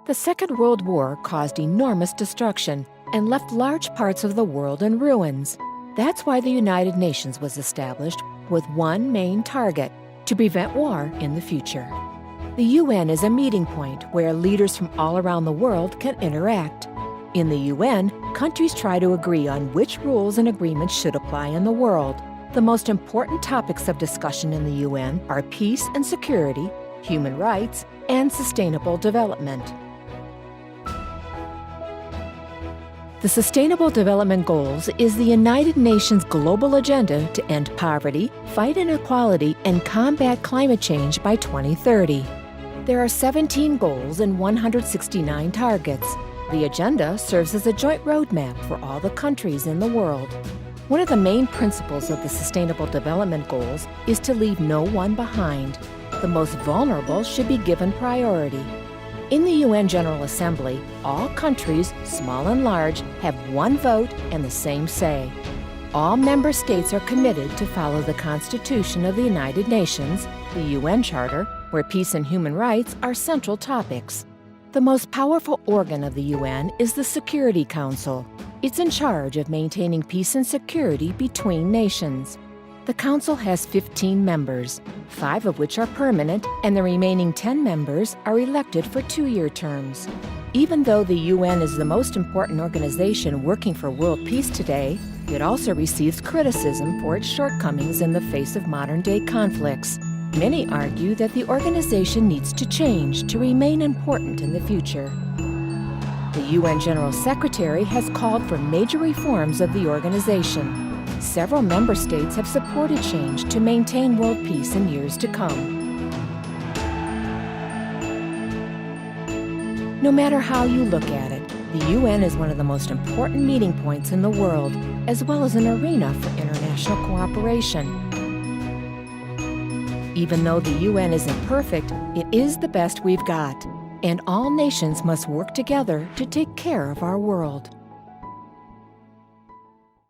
The Second World War caused enormous destruction and left large parts of the world in ruins. That's why the United Nations was established with one main target: to prevent war in the future. The UN is a meeting point where leaders from all around the world can interact. In the UN, countries try to agree on which rules and agreements should apply in the world. The most important topics of discussion in the UN are peace and security, human rights, and sustainable development. The Sustainable Development Goals is the United Nations global agenda to end poverty, fight inequality, and combat climate change by 2030. There are 17 goals and 169 targets. The agenda serves as a joint roadmap for all the countries in the world. One of the main principles of the Sustainable Development Goals is to leave no one behind. The most vulnerable should be given priority. In the UN General Assembly, all countries, small and large, have one vote and the same say. All member states are committed to follow the Constitution of the United Nations, the UN Charter, where peace and human rights are central topics. The most powerful organ of the UN is the Security Council. It's in charge of maintaining peace and security between nations. The Council has 15 members, 5 of which are permanent, and the remaining 10 members are elected for 2-year terms. Even though the UN is the most important organization working for world peace today, it also receives criticism for its shortcomings in the face of modern-day conflicts. Many argue that the organization needs to change to remain important in the future. The UN General Secretary has called for major reforms of the organization. Several member states have supported change to maintain world peace in years to come. No matter how you look at it, the UN is one of the most important meeting points in the world, as well as an arena for international cooperation. Even though the UN isn't perfect, it is the best we've got, and all nations must work together to take care of our world.